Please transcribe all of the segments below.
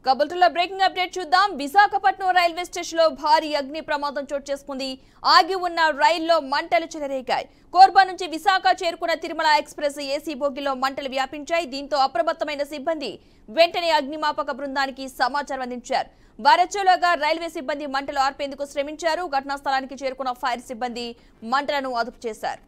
కబుల్టులో breaking update చూద్దాం. Visakhapatnam railway station లో భారీ అగ్ని ప్రమాదం చోటు చేసుకుంది. ఆగి ఉన్న రైల్లో మంటలు చెలరేగాయి. కోర్బా నుంచి విశాఖ చేరుకున్న తిరుమల ఎక్స్ప్రెస్ ఏసీ బోగిలో మంటలు వ్యాపించాయి. దీంతో అప్రమత్తమైన సిబ్బంది వెంటనే అగ్నిమాపక బృందానికి సమాచారం అందించారు. వారచోలోగా రైల్వే సిబ్బంది మంటలు ఆర్పేందుకు శ్రమించారు. ఘటనా స్థలానికి చేరుకున్న ఫైర్ సిబ్బంది మంటలను అదుపు చేశారు.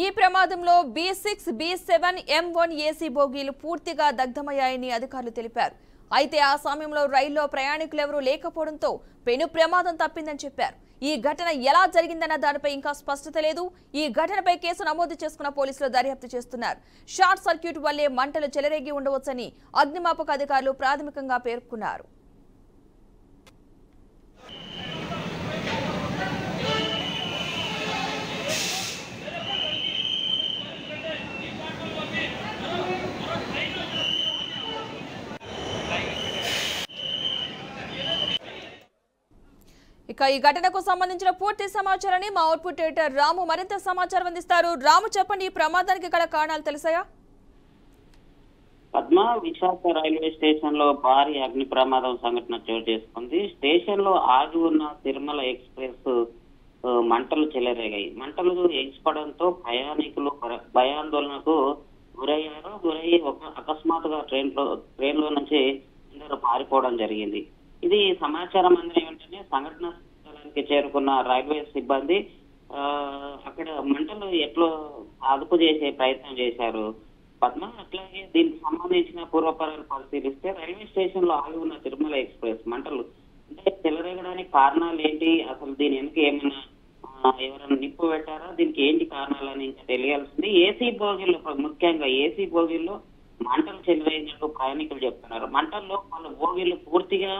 ఈ ప్రమాదంలో B6, B7, M1 ఏసీ బోగీలు పూర్తిగా దగ్ధమయ్యాయని అధికారులు తెలిపారు. అయితే ఆ సమయంలో రైల్లో ప్రయాణికులెవరూ లేకపోవడంతో పెను ప్రమాదం తప్పిందని చెప్పారు. ఈ ఘటన ఎలా జరిగిందన్న దానిపై ఇంకా స్పష్టత లేదు. ఈ ఘటనపై కేసు నమోదు చేసుకున్న పోలీసులు దర్యాప్తు చేస్తున్నారు. షార్ట్ సర్క్యూట్ వల్లే మంటలు చెలరేగి ఉండవచ్చని అగ్నిమాపక అధికారులు ప్రాథమికంగా పేర్కొన్నారు. ఇక ఈ ఘటనకు సంబంధించిన పూర్తి సమాచారాన్ని మా అవుట్పుట్ ఎడిటర్ రాము మరింత సమాచారం అందిస్తారు. రాము, చెప్పండి, ఈ ప్రమాదానికి గల కారణాలు తెలిసాయా? పద్మ, విశాఖ రైల్వే స్టేషన్ లో భారీ అగ్ని ప్రమాదం సంఘటన చోటు చేసుకుంది. స్టేషన్ లో ఆగి ఉన్న తిరుమల ఎక్స్ప్రెస్ మంటలు చెలరేగాయి. మంటలు ఎగిసిపడంతో ప్రయాణికులు భయాందోళనకు గురయ్యి అకస్మాత్తుగా ట్రైన్ లో నుంచి అందరూ పారిపోవడం జరిగింది. ఇది సమాచారం అందిన వెంటనే సంఘటన స్థలానికి చేరుకున్న రైల్వే సిబ్బంది అక్కడ మంటలు ఎట్లో అదుపు చేసే ప్రయత్నం చేశారు. పద్మ, అట్లాగే దీనికి సంబంధించిన పూర్వపరాలు పరిశీలిస్తే రైల్వే స్టేషన్ లో ఆగి ఉన్న తిరుమల ఎక్స్ప్రెస్ మంటలు అంటే చెలరేగడానికి కారణాలు ఏంటి, అసలు దీని వెనుక ఏమైనా ఎవరైనా నిప్పు పెట్టారా, దీనికి ఏంటి కారణాలని ఇంకా తెలియాల్సింది. ఏసీ బోగిల్లో, ముఖ్యంగా ఏసీ బోగిల్లో మంటలు చెలరేగినట్టు ప్రయాణికులు చెప్తున్నారు. మంటల్లో వాళ్ళ బోగిలు పూర్తిగా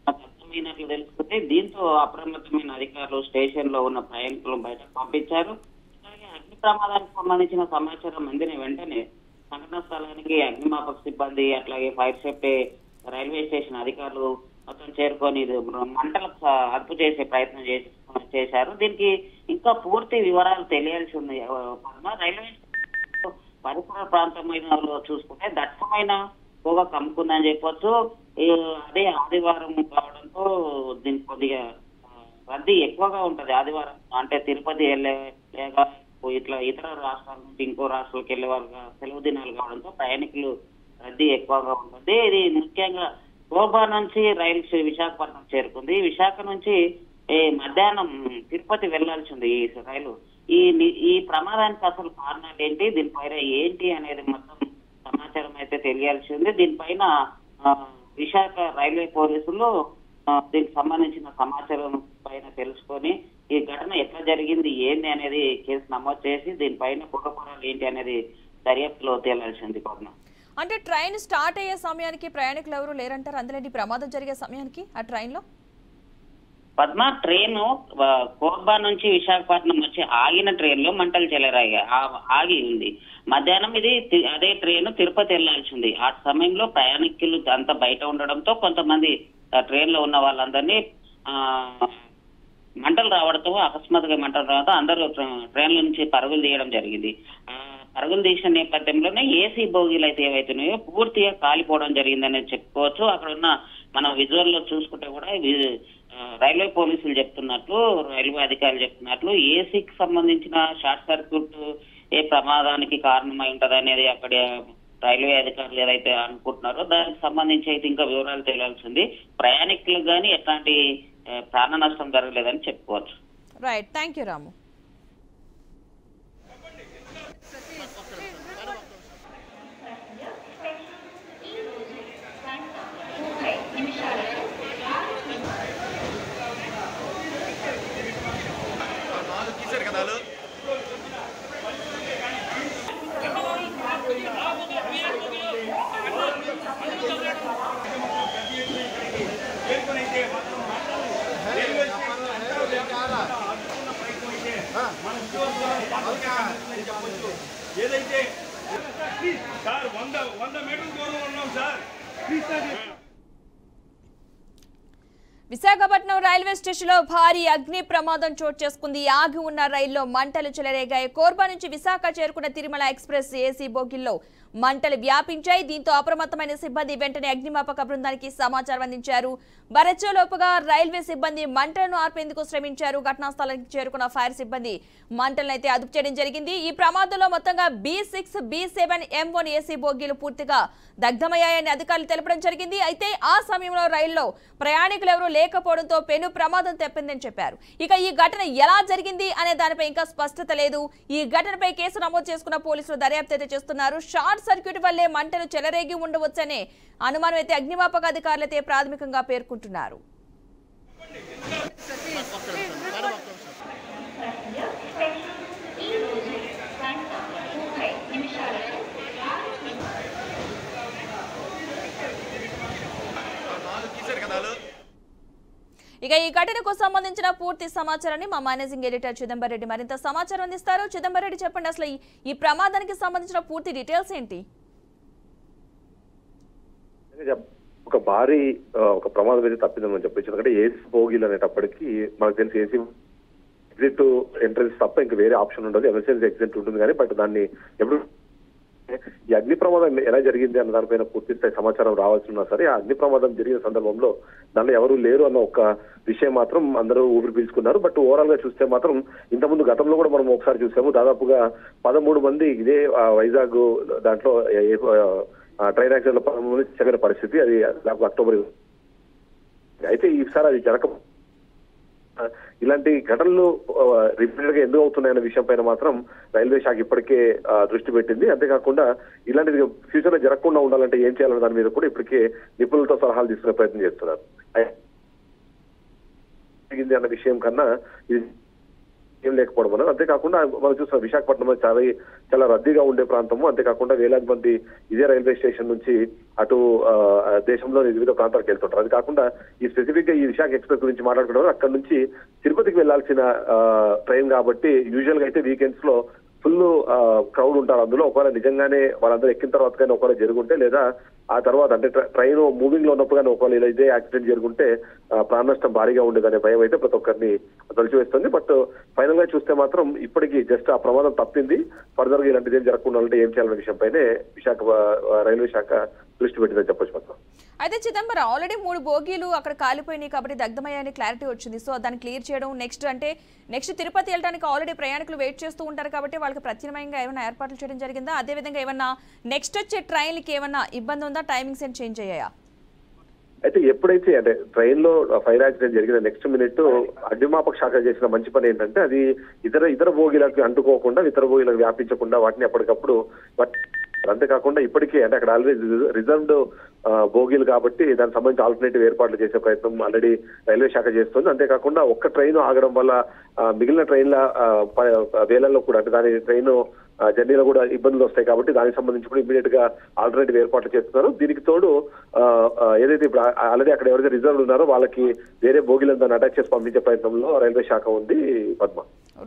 దగ్ధమైనట్లు తెలుస్తుంది. దీంతో అప్రమత్తమైన అధికారులు స్టేషన్ లో ఉన్న ప్రయాణికులను బయటకు పంపించారు. అలాగే అగ్ని ప్రమాదానికి సంబంధించిన సమాచారం అందిన వెంటనే సంఘటన స్థలానికి అగ్నిమాపక సిబ్బంది అట్లాగే ఫైర్ సేఫ్టీ రైల్వే స్టేషన్ అధికారులు మొత్తం చేరుకొని మంటలకు అదుపు చేసే ప్రయత్నం చేశారు. దీనికి ఇంకా పూర్తి వివరాలు తెలియాల్సి ఉంది. రైల్వే పరిసర ప్రాంతమైన చూసుకుంటే దట్టమైన పొగ కమ్ముకుందని చెప్పొచ్చు. అదే ఆదివారం కావడంతో దీనికి కొద్దిగా రద్దీ ఎక్కువగా ఉంటది. ఆదివారం అంటే తిరుపతి వెళ్ళే లేక ఇట్లా ఇతర రాష్ట్రాల నుంచి ఇంకో రాష్ట్రాలకు వెళ్ళే వారు సెలవు దినాలు కావడంతో ప్రయాణికులు రద్దీ ఎక్కువగా ఉంటుంది. ఇది ముఖ్యంగా కోర్బా నుంచి రైలు విశాఖపట్నం చేరుకుంది. విశాఖ నుంచి మధ్యాహ్నం తిరుపతి వెళ్లాల్సి ఉంది ఈ రైలు. ఈ ప్రమాదానికి అసలు కారణాలు ఏంటి, దీనిపైన ఏంటి అనేది మొత్తం సమాచారం అయితే తెలియాల్సి ఉంది. దీనిపైన విశాఖ రైల్వే పోలీసులు దీనికి సంబంధించిన సమాచారం పైన తెలుసుకొని ఈ ఘటన ఎట్లా జరిగింది ఏంటి అనేది కేసు నమోదు చేసి దీనిపైన కుట్రపరాలు ఏంటి అనేది దర్యాప్తులో తేలాల్సింది. పద్మ, అంటే ట్రైన్ స్టార్ట్ అయ్యే సమయానికి ప్రయాణికులు ఎవరు లేరంటారు, అందులో ప్రమాదం జరిగే సమయానికి ఆ ట్రైన్ లో? పద్మ, ట్రైన్ కోర్బా నుంచి విశాఖపట్నం వచ్చి ఆగిన ట్రైన్ లో మంటలు చెలరాయి ఆగి ఉంది. మధ్యాహ్నం ఇది అదే ట్రైన్ తిరుపతి వెళ్లాల్సి ఉంది. ఆ సమయంలో ప్రయాణికులు అంతా బయట ఉండడంతో కొంతమంది ట్రైన్ లో ఉన్న వాళ్ళందరినీ మంటలు రావడంతో అకస్మాత్తుగా మంటలు రావడంతో అందరూ ట్రైన్ల నుంచి పరుగులు తీయడం జరిగింది. పరుగులు తీసిన నేపథ్యంలోనే ఏసీ బోగీలు అయితే ఏవైతున్నాయో పూర్తిగా కాలిపోవడం జరిగిందని చెప్పుకోవచ్చు. అక్కడ ఉన్న మనం విజువల్ లో చూసుకుంటే కూడా రైల్వే పోలీసులు చెప్తున్నట్లు, రైల్వే అధికారులు చెప్తున్నట్లు ఏసీకి సంబంధించిన షార్ట్ సర్క్యూట్ ఏ ప్రమాదానికి కారణమై ఉంటది అనేది అక్కడ రైల్వే అధికారులు ఏదైతే అనుకుంటున్నారో దానికి సంబంధించి అయితే ఇంకా వివరాలు తెలియాల్సింది. ప్రయాణికులకు కానీ ఎట్లాంటి ప్రాణ నష్టం జరగలేదని చెప్పుకోవచ్చు. రైట్, థ్యాంక్ యూ రాము. ఏదైతే సార్ 100 మీటర్ల దూరంలో ఉన్నాం సార్. విశాఖపట్నం రైల్వే స్టేషన్లో భారీ అగ్ని ప్రమాదం చోటు చేసుకుంది. ఆగి ఉన్న రైల్లో మంటలు చెలరేగాయి. కోర్బా నుంచి విశాఖ చేరుకున్న తిరుమల ఎక్స్ప్రెస్ ఏసీ బోగిల్లో మంటలు వ్యాపించాయి. దీంతో అప్రమత్తమైన సిబ్బంది వెంటనే అగ్నిమాపక బృందానికి సమాచారం అందించారు. బరచలోపుగా రైల్వే సిబ్బంది మంటలను ఆర్పేందుకు శ్రమించారు. ఘటనా స్థలానికి చేరుకున్న ఫైర్ సిబ్బంది మంటలను అయితే అదుపు చేయడం జరిగింది. ఈ ప్రమాదంలో మొత్తంగా B6, B7, M1 ఏసీ బోగీలు పూర్తిగా దగ్ధమయ్యాయని అధికారులు తెలపడం జరిగింది. అయితే ఆ సమయంలో రైల్లో ప్రయాణికులు ఎవరూ లేకపోవడంతో పెను ప్రమాదం తెప్పిందని చెప్పారు. ఇక ఈ ఘటన ఎలా జరిగింది అనే దానిపై ఇంకా స్పష్టత లేదు. ఈ ఘటనపై కేసు నమోదు చేసుకున్న పోలీసులు దర్యాప్తు అయితే చేస్తున్నారు. షార్ట్ సర్క్యూట్ వల్లే మంటలు చెలరేగి ఉండవచ్చనే అనుమానం అయితే అగ్నిమాపక అధికారులైతే ప్రాథమికంగా పేర్కొంటున్నారు. ఇక ఈ ఘటనకు సంబంధించిన పూర్తి సమాచారాన్ని మా మేనేజింగ్ ఎడిటర్ చిదంబర్ రెడ్డి మరింత సమాచారం అందిస్తారు. చిదంబర్ రెడ్డి, చెప్పండి, అసలు ఈ ప్రమాదానికి సంబంధించిన పూర్తి డీటెయిల్స్ ఏంటి? ఒక భారీ ఒక ప్రమాదం అయితే తప్పిందని చెప్పచ్చు. ఎందుకంటే ఏసీ బోగీలు అనేటప్పటికీ మనకు తెలిసి ఏసీ ఎగ్జిట్ ఎంట్రన్స్ తప్ప ఇంకా వేరే ఆప్షన్ ఉండదు. ఎమర్జెన్సీ ఎగ్జిట్ ఉంటుంది కానీ బట్ దాన్ని ఎప్పుడు ఈ అగ్ని ప్రమాదం ఎలా జరిగింది అన్న దానిపైన పూర్తి స్థాయి సమాచారం రావాల్సి ఉన్నా సరే ఆ అగ్ని ప్రమాదం జరిగిన సందర్భంలో దానిలో ఎవరు లేరు అన్న ఒక విషయం మాత్రం అందరూ ఊపిరి పీల్చుకున్నారు. బట్ ఓవరాల్ గా చూస్తే మాత్రం ఇంతకుముందు గతంలో కూడా మనం ఒకసారి చూసాము. దాదాపుగా 13 మంది ఇదే వైజాగ్ దాంట్లో ట్రైన్ యాక్సిడెంట్ లో 13 మంది చనిపోయిన పరిస్థితి. అది దాదాపు అక్టోబర్. అయితే ఈసారి అది ఇలాంటి ఘటనలు రిపీటెడ్ గా ఎందుకు అవుతున్నాయన్న విషయం పైన మాత్రం రైల్వే శాఖ ఇప్పటికే దృష్టి పెట్టింది. అంతేకాకుండా ఇలాంటిది ఫ్యూచర్ లో జరగకుండా ఉండాలంటే ఏం చేయాలన్న దాని మీద కూడా ఇప్పటికే నిపుణులతో సలహాలు తీసుకునే ప్రయత్నం చేస్తున్నారు. అన్న విషయం కన్నా ఇది ఏం లేకపోవడం అన్నది. అంతేకాకుండా మనం చూస్తున్నాం విశాఖపట్నం చాలా రద్దీగా ఉండే ప్రాంతము. అంతేకాకుండా వేలాది మంది ఇదే రైల్వే స్టేషన్ నుంచి అటు దేశంలోని వివిధ ప్రాంతాలకు వెళ్తుంటారు. అది కాకుండా ఈ స్పెసిఫిక్ గా ఈ విశాఖ ఎక్స్ప్రెస్ గురించి మాట్లాడుకుంటారు. అక్కడ నుంచి తిరుపతికి వెళ్లాల్సిన ట్రైన్ కాబట్టి యూజువల్ గా అయితే వీకెండ్స్ లో ఫుల్ క్రౌడ్ ఉంటారు. అందులో ఒకవేళ నిజంగానే వాళ్ళందరూ ఎక్కిన తర్వాత కానీ ఒకవేళ జరుగుంటే లేదా ఆ తర్వాత అంటే ట్రైన్ మూవింగ్ లో ఉన్నప్పుడు కానీ ఒకవేళ ఇదే యాక్సిడెంట్ జరుగుంటే ప్రాణ నష్టం భారీగా ఉండేదనే భయం అయితే ప్రతి ఒక్కరిని తొలిచివేస్తుంది. బట్ ఫైనల్ గా చూస్తే మాత్రం ఇప్పటికీ జస్ట్ ఆ ప్రమాదం తప్పింది. ఫర్దర్ గా ఇలాంటిది ఏం జరగకుండా ఉంటే ఏం చేయాలనే విషయంపైనే విశాఖ రైల్వే శాఖ దృష్టి పెట్టిందని చెప్పొచ్చు. మాత్రం అయితే చిదంబరం ఆల్రెడీ 3 బోగీలు అక్కడ కాలిపోయినాయి కాబట్టి దగ్ధమయ్యాయని క్లారిటీ వచ్చింది. సో దాన్ని క్లియర్ చేయడం నెక్స్ట్ తిరుపతి వెళ్ళడానికి ఆల్రెడీ ప్రయాణికులు వెయిట్ చేస్తూ ఉంటారు కాబట్టి వాళ్ళకి ప్రత్యామ్నాయంగా ఏమైనా ఏర్పాట్లు చేయడం జరిగిందా? అదేవిధంగా ఏమన్నా నెక్స్ట్ వచ్చే ట్రైన్లకి ఏమన్నా ఇబ్బంది ఉందా? టైమింగ్స్ ఏం చేంజ్ అయ్యాయా? అయితే ఎప్పుడైతే అంటే ట్రైన్ లో ఫైర్ యాక్సిడెంట్ జరిగిన నెక్స్ట్ మినిట్ అగ్నిమాపక శాఖ చేసిన మంచి పని ఏంటంటే అది ఇతర బోగీలకు అంటుకోకుండా ఇతర బోగీలకు వ్యాపించకుండా వాటిని ఎప్పటికప్పుడు అంతేకాకుండా ఇప్పటికే అంటే అక్కడ ఆల్రెడీ రిజర్వ్డ్ బోగీలు కాబట్టి దానికి సంబంధించి ఆల్టర్నేటివ్ ఏర్పాట్లు చేసే ప్రయత్నం ఆల్రెడీ రైల్వే శాఖ చేస్తుంది. అంతేకాకుండా ఒక్క ట్రైన్ ఆగడం వల్ల మిగిలిన ట్రైన్ల వేళల్లో కూడా అంటే దాని ట్రైన్ జర్నీలో కూడా ఇబ్బందులు వస్తాయి కాబట్టి దానికి సంబంధించి కూడా ఇమీడియట్ గా ఆల్టర్నేటివ్ ఏర్పాట్లు చేస్తున్నారు. దీనికి తోడు ఏదైతే ఇప్పుడు ఆల్రెడీ అక్కడ ఎవరైతే రిజర్వ్ ఉన్నారో వాళ్ళకి వేరే బోగీలను దాన్ని అటాచ్ చేసి పంపించే ప్రయత్నంలో రైల్వే శాఖ ఉంది. Padma,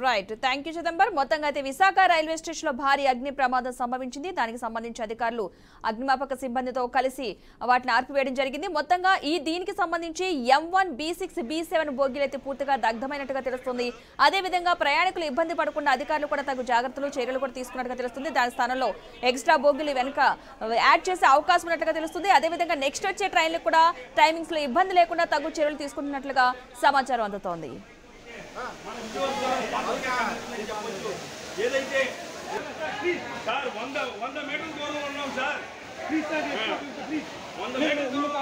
right, thank you Chidambaram. మొత్తంగా అయితే విశాఖ రైల్వే స్టేషన్ లో భారీ అగ్ని ప్రమాదం సంభవించింది. దానికి సంబంధించి అధికారులు అగ్నిమాపక సిబ్బందితో కలిసి వాటిని ఆర్పివేయడం జరిగింది. మొత్తంగా దీనికి సంబంధించి M1, B6, B7 బోగీలు అయితే పూర్తిగా దగ్ధమైనట్టుగా తెలుస్తుంది. అదేవిధంగా ప్రయాణికులు ఇబ్బంది పడకుండా అధికారులు కూడా తగు చర్యలు కూడా తీసుకున్నట్టుగా తెలుస్తుంది. దాని స్థానంలో ఎక్స్ట్రా బోగీలు వెనుక యాడ్ చేసే అవకాశం ఉన్నట్టుగా తెలుస్తుంది. అదేవిధంగా నెక్స్ట్ వచ్చే ట్రైన్లకు కూడా టైమింగ్స్ లో ఇబ్బంది లేకుండా తగు చర్యలు తీసుకుంటున్నట్లుగా సమాచారం అందుతోంది. ఏదైతే సార్ 100 మీటర్ల దూరంలో ఉన్నాం సార్. 100 మీటర్ల దూరంలో